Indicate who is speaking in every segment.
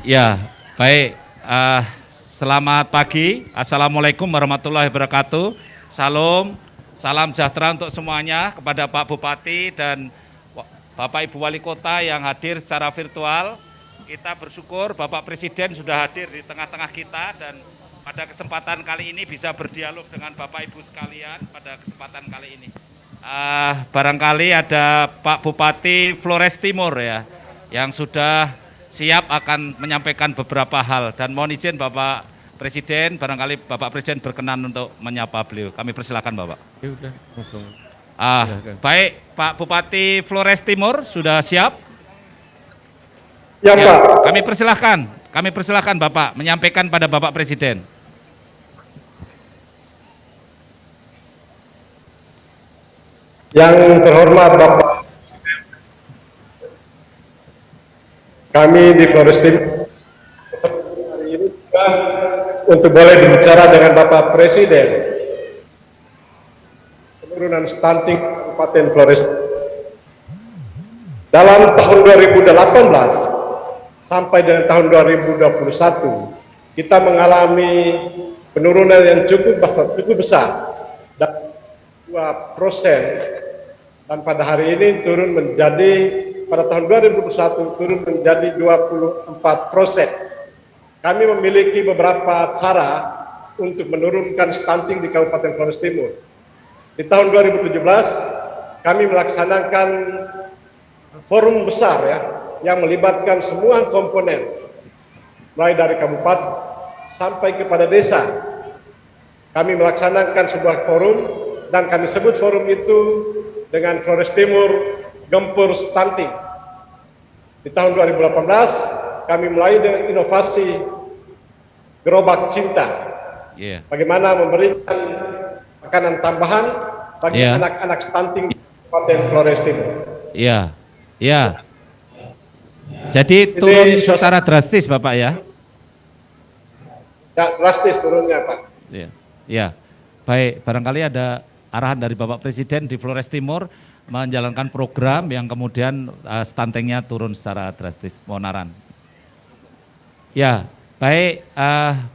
Speaker 1: Ya, baik. Selamat pagi. Assalamualaikum warahmatullahi wabarakatuh. Salam, salam sejahtera untuk semuanya kepada Pak Bupati dan Bapak Ibu Wali Kota yang hadir secara virtual. Kita bersyukur Bapak Presiden sudah hadir di tengah-tengah kita dan pada kesempatan kali ini bisa berdialog dengan Bapak Ibu sekalian pada kesempatan kali ini. Barangkali ada Pak Bupati Flores Timur ya, yang sudah siap akan menyampaikan beberapa hal dan mohon izin Bapak Presiden, barangkali Bapak Presiden berkenan untuk menyapa beliau. Kami persilakan Bapak.
Speaker 2: Ya udah, langsung.
Speaker 1: Baik, Pak Bupati Flores Timur sudah siap?
Speaker 3: Ya,
Speaker 1: Ya,
Speaker 3: Pak.
Speaker 1: kami persilahkan Bapak menyampaikan pada Bapak Presiden.
Speaker 3: Yang terhormat Bapak, kami di Flores Timur hari ini juga untuk boleh berbicara dengan Bapak Presiden penurunan stunting Kabupaten Flores. Dalam tahun 2018 sampai dengan tahun 2021 kita mengalami penurunan yang cukup besar dan 2%, dan pada hari ini turun menjadi, pada tahun 2021 turun menjadi 24%. Kami memiliki beberapa cara untuk menurunkan stunting di Kabupaten Flores Timur. Di tahun 2017 kami melaksanakan forum besar ya, yang melibatkan semua komponen, mulai dari kabupaten sampai kepada desa. Kami melaksanakan sebuah forum dan kami sebut forum itu dengan Flores Timur Gempur Stunting. Di tahun 2018 kami mulai dengan inovasi gerobak cinta. Bagaimana memberikan makanan tambahan bagi anak-anak stunting di Kabupaten Flores Timur.
Speaker 1: Iya, iya. Jadi turun secara drastis Bapak ya?
Speaker 3: Ya, drastis turunnya Pak.
Speaker 1: Iya, iya. Baik, barangkali ada arahan dari Bapak Presiden di Flores Timur menjalankan program yang kemudian stuntingnya turun secara drastis. Mohon arahan. Ya, baik.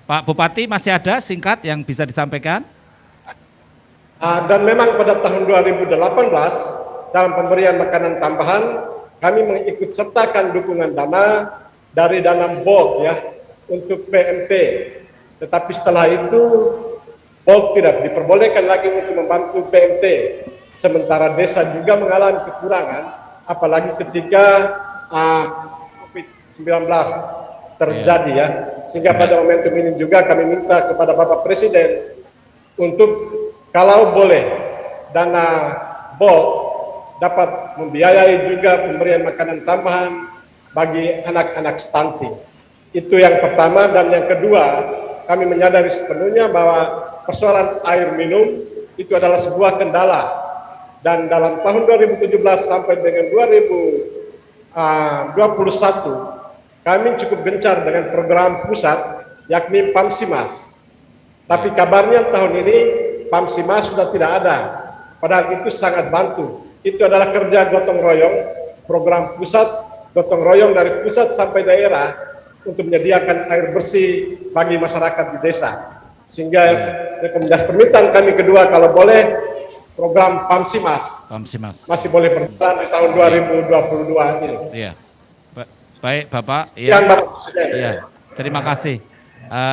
Speaker 1: Pak Bupati masih ada singkat yang bisa disampaikan?
Speaker 3: Dan memang pada tahun 2018 dalam pemberian makanan tambahan kami mengikut sertakan dukungan dana dari dana BOG ya untuk PMT. Tetapi setelah itu BOG tidak diperbolehkan lagi untuk membantu PMT. Sementara desa juga mengalami kekurangan, apalagi ketika COVID-19 terjadi ya. Sehingga pada momentum ini juga kami minta kepada Bapak Presiden untuk kalau boleh dana BOG dapat membiayai juga pemberian makanan tambahan bagi anak-anak stunting. Itu yang pertama. Dan yang kedua, kami menyadari sepenuhnya bahwa persoalan air minum itu adalah sebuah kendala. Dan dalam tahun 2017 sampai dengan 2021 kami cukup gencar dengan program pusat yakni PAMSIMAS. Tapi kabarnya tahun ini PAMSIMAS sudah tidak ada. Padahal itu sangat bantu. Itu adalah kerja gotong royong, program pusat, gotong royong dari pusat sampai daerah untuk menyediakan air bersih bagi masyarakat di desa. Sehingga rekomendasi permintaan kami kedua, kalau boleh program PAMSIMAS masih boleh berjalan di tahun 2022 ini.
Speaker 1: Iya. Baik Bapak.
Speaker 3: Iya.
Speaker 1: Iya. Terima kasih.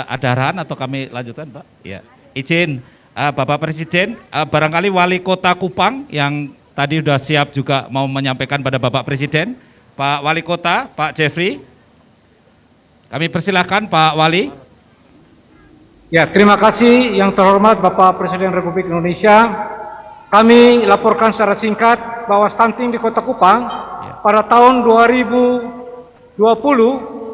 Speaker 1: Ada arahan atau kami lanjutkan Pak? Iya. Izin Bapak Presiden, barangkali Wali Kota Kupang yang tadi sudah siap juga mau menyampaikan pada Bapak Presiden. Pak Wali Kota, Pak Jeffrey. Kami persilahkan Pak Wali.
Speaker 4: Ya, terima kasih yang terhormat Bapak Presiden Republik Indonesia. Kami laporkan secara singkat bahwa stunting di Kota Kupang pada tahun 2020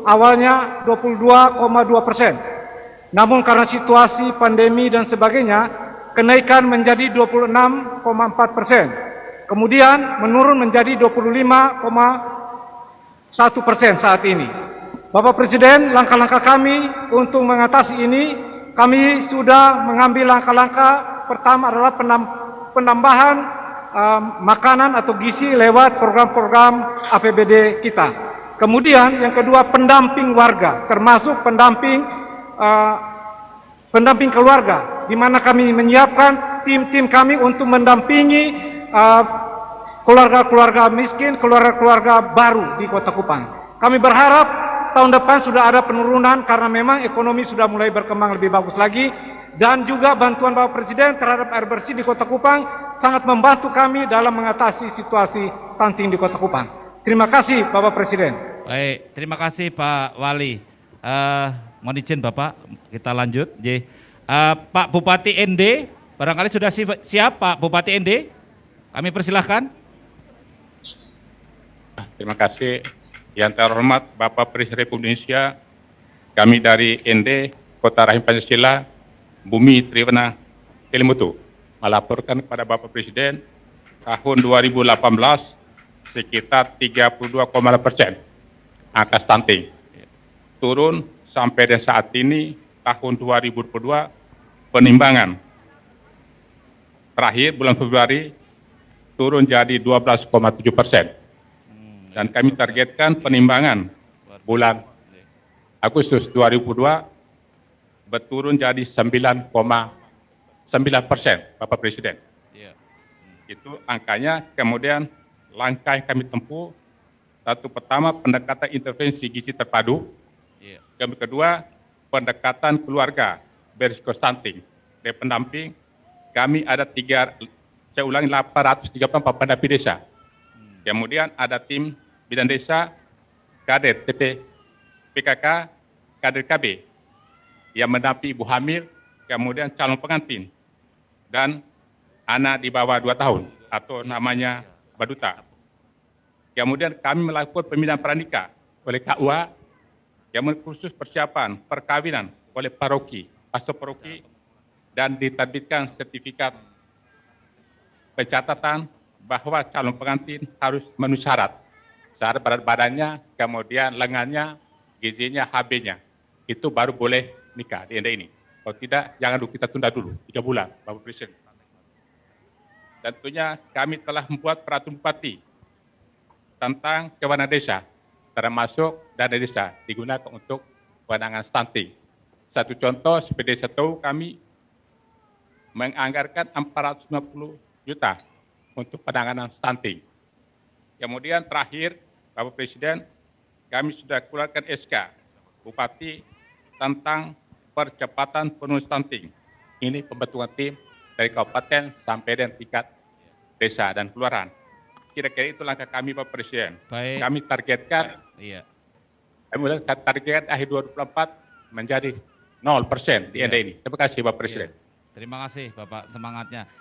Speaker 4: awalnya 22,2%. Namun karena situasi pandemi dan sebagainya, kenaikan menjadi 26,4%. Kemudian menurun menjadi 25,1% saat ini. Bapak Presiden, langkah-langkah kami untuk mengatasi ini, kami sudah mengambil langkah-langkah. Pertama adalah penambahan makanan atau gizi lewat program-program APBD kita. Kemudian yang kedua, pendamping warga, termasuk pendamping keluarga, di mana kami menyiapkan tim-tim kami untuk mendampingi keluarga-keluarga miskin, keluarga-keluarga baru di Kota Kupang. Kami berharap tahun depan sudah ada penurunan karena memang ekonomi sudah mulai berkembang lebih bagus lagi, dan juga bantuan Bapak Presiden terhadap air bersih di Kota Kupang sangat membantu kami dalam mengatasi situasi stunting di Kota Kupang. Terima kasih Bapak Presiden.
Speaker 1: Baik, terima kasih Pak Wali. Mohon izin Bapak, kita lanjut. Pak Bupati ND, barangkali sudah siap Pak Bupati ND? Kami persilahkan.
Speaker 2: Terima kasih. Yang terhormat Bapak Presiden Republik Indonesia, kami dari ND Kota Rahim Pancasila, Bumi Triwana Kelimutu, melaporkan kepada Bapak Presiden tahun 2018 sekitar 32,8% angka stunting. Turun sampai dan saat ini tahun 2022 penimbangan terakhir bulan Februari turun jadi 12,7%. Dan kami targetkan penimbangan bulan Agustus 2002 berturun jadi 9,9%, Bapak Presiden. Itu angkanya. Kemudian langkah yang kami tempuh, satu pertama pendekatan intervensi gizi terpadu, yang kedua pendekatan keluarga berisiko stunting dan pendamping. Kami ada 834 pendamping desa. Kemudian ada tim bidan desa, kader TP PKK, kader KB yang mendampingi ibu hamil, kemudian calon pengantin, dan anak di bawah 2 tahun atau namanya baduta. Kemudian kami melakukan pembinaan pranikah oleh KUA, kemudian khusus persiapan perkawinan oleh paroki, pastor paroki, dan diterbitkan sertifikat pencatatan bahwa calon pengantin harus memenuhi syarat berat badannya, kemudian lengannya, gizinya, HB-nya. Itu baru boleh nikah di ND ini. Kalau tidak, jangan dulu, kita tunda dulu 3 bulan, Bapak Presiden. Tentunya kami telah membuat peraturan bupati tentang kewenangan desa, termasuk dana desa digunakan untuk penanganan stunting. Satu contoh, seperti desa tahu, kami menganggarkan 450 juta untuk penanganan stunting. Kemudian terakhir, Bapak Presiden, kami sudah keluarkan SK Bupati tentang percepatan penurunan stunting. Ini pembentukan tim dari kabupaten sampai dengan tingkat desa dan kelurahan. Kira-kira itu langkah kami, Bapak Presiden.
Speaker 1: Baik.
Speaker 2: Kami targetkan, kami targetkan akhir 2024 menjadi 0% di ND ini. Terima kasih, Bapak Presiden.
Speaker 1: Terima kasih Bapak semangatnya.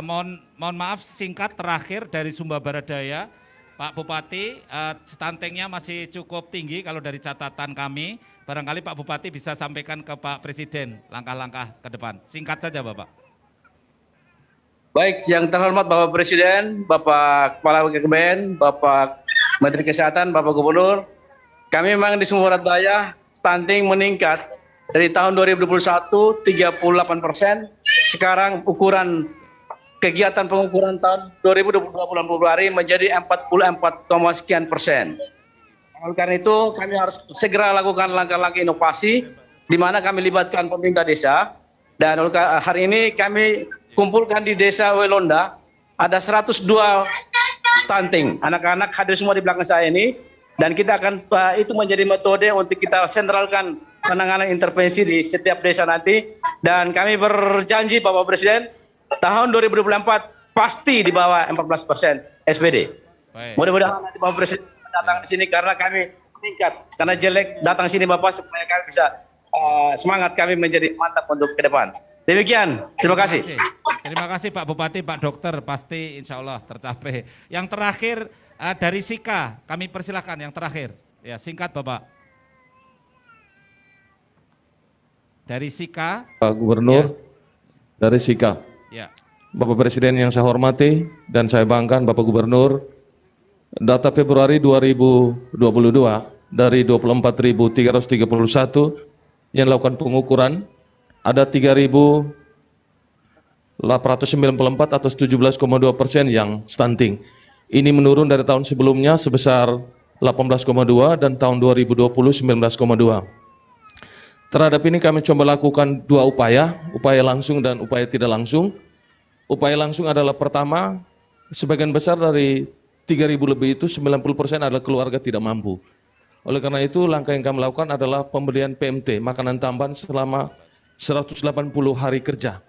Speaker 1: Mohon maaf, singkat terakhir dari Sumba Barat Daya, Pak Bupati, stuntingnya masih cukup tinggi kalau dari catatan kami. Barangkali Pak Bupati bisa sampaikan ke Pak Presiden langkah-langkah ke depan. Singkat saja Bapak.
Speaker 5: Baik, yang terhormat Bapak Presiden, Bapak Kepala BKKBN, Bapak Menteri Kesehatan, Bapak Gubernur, kami memang di Sumba Barat Daya stunting meningkat dari tahun 2021 38%, sekarang ukuran kegiatan pengukuran tahun 2022 bulan Februari menjadi 44, sekian persen. Oleh karena itu kami harus segera lakukan langkah-langkah inovasi di mana kami libatkan pemerintah desa, dan hari ini kami kumpulkan di desa Welonda ada 102 stunting. Anak-anak hadir semua di belakang saya ini, dan kita akan itu menjadi metode untuk kita sentralkan penanganan intervensi di setiap desa nanti, dan kami berjanji Bapak Presiden tahun 2024 pasti di bawah 14% SPD. Mudah-mudahan nanti Bapak Presiden datang di sini karena kami meningkat, karena jelek datang sini Bapak supaya kami bisa semangat kami menjadi mantap untuk ke depan. Demikian, terima kasih.
Speaker 1: Terima kasih Pak Bupati, Pak Dokter, pasti insya Allah tercapai. Yang terakhir dari Sika, kami persilahkan yang terakhir. Ya, singkat Bapak. Dari Sika.
Speaker 6: Pak Gubernur, dari Sika.
Speaker 1: Ya.
Speaker 6: Bapak Presiden yang saya hormati dan saya banggakan Bapak Gubernur, data Februari 2022 dari 24.331 yang lakukan pengukuran, ada 3.894 atau 17,2% yang stunting. Ini menurun dari tahun sebelumnya sebesar 18,2 dan tahun 2020 19,2. Terhadap ini kami coba lakukan dua upaya langsung dan upaya tidak langsung. Upaya langsung adalah pertama, sebagian besar dari 3.000 lebih itu 90% adalah keluarga tidak mampu. Oleh karena itu langkah yang kami lakukan adalah pemberian PMT, makanan tambahan selama 180 hari kerja.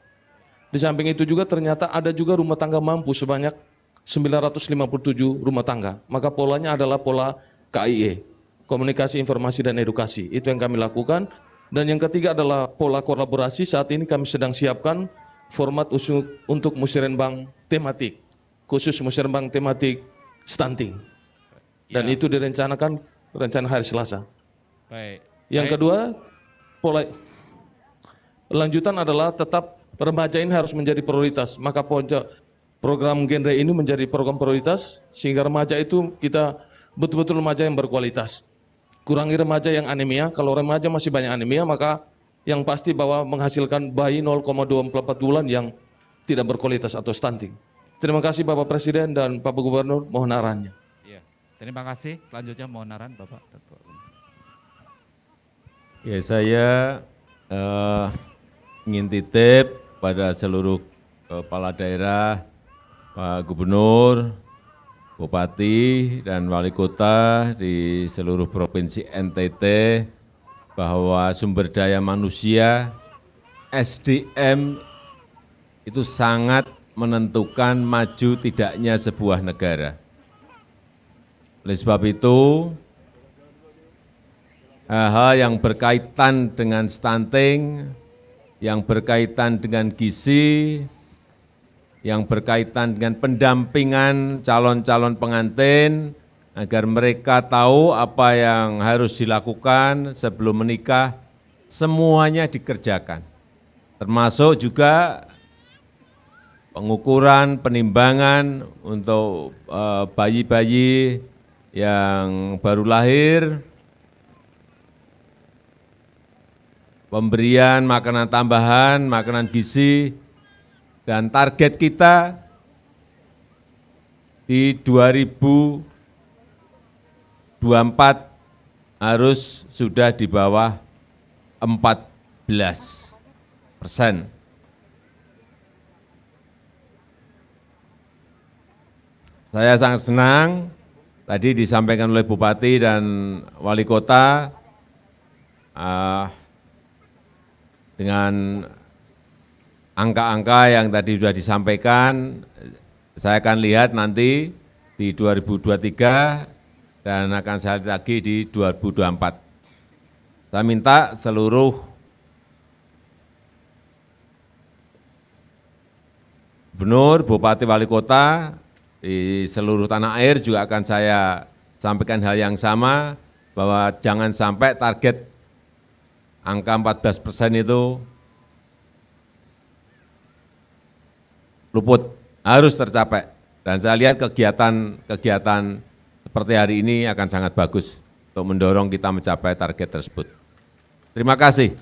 Speaker 6: Di samping itu juga ternyata ada juga rumah tangga mampu sebanyak 957 rumah tangga. Maka polanya adalah pola KIE, komunikasi, informasi, dan edukasi. Itu yang kami lakukan. Dan yang ketiga adalah pola kolaborasi. Saat ini kami sedang siapkan format untuk musyawarah tematik, khusus musyawarah tematik stunting. Dan itu direncanakan rencana hari Selasa.
Speaker 1: Baik.
Speaker 6: Yang kedua, pola lanjutan adalah tetap remaja ini harus menjadi prioritas. Maka program genre ini menjadi program prioritas sehingga remaja itu kita betul-betul remaja yang berkualitas. Kurangi remaja yang anemia. Kalau remaja masih banyak anemia, maka yang pasti bahwa menghasilkan bayi 0,24 bulan yang tidak berkualitas atau stunting. Terima kasih Bapak Presiden dan Bapak Gubernur, mohon arahannya.
Speaker 1: Ya, terima kasih. Selanjutnya mohon arahan Bapak.
Speaker 7: Ya, saya ingin titip pada seluruh kepala daerah, Pak Gubernur, Bupati, dan Wali Kota di seluruh Provinsi NTT bahwa sumber daya manusia, SDM, itu sangat menentukan maju tidaknya sebuah negara. Oleh sebab itu, hal-hal yang berkaitan dengan stunting, yang berkaitan dengan gizi, yang berkaitan dengan pendampingan calon-calon pengantin, agar mereka tahu apa yang harus dilakukan sebelum menikah, semuanya dikerjakan. Termasuk juga pengukuran, penimbangan untuk bayi-bayi yang baru lahir, pemberian makanan tambahan, makanan gizi, dan target kita di 2024 harus sudah di bawah 14%. Saya sangat senang tadi disampaikan oleh Bupati dan Wali Kota dengan angka-angka yang tadi sudah disampaikan. Saya akan lihat nanti di 2023 dan akan saya lihat lagi di 2024. Saya minta seluruh gubernur, bupati, wali kota di seluruh tanah air juga akan saya sampaikan hal yang sama, bahwa jangan sampai target angka 14% itu luput, harus tercapai. Dan saya lihat kegiatan seperti hari ini akan sangat bagus untuk mendorong kita mencapai target tersebut. Terima kasih.